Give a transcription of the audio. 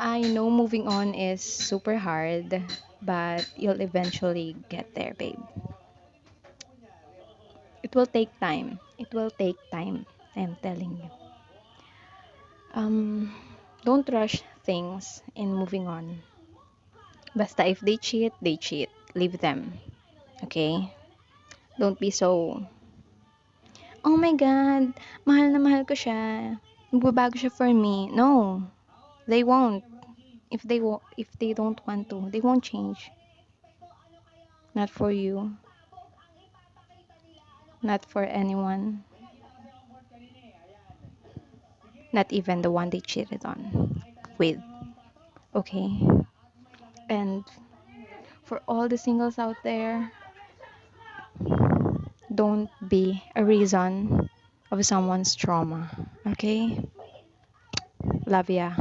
I know moving on is super hard, but you'll eventually get there, babe. It will take time. It will take time. I'm telling you. Um, don't rush things in moving on. Basta if they cheat, they cheat. Leave them. Okay? Don't be so, oh my God, mahal na mahal ko siya. Magbabago siya for me. No, they won't. If they don't want to, they won't change. Not for you, not for anyone, not even the one they cheated on with. Okay? And for all the singles out there, don't be a reason of someone's trauma. Okay? Love ya.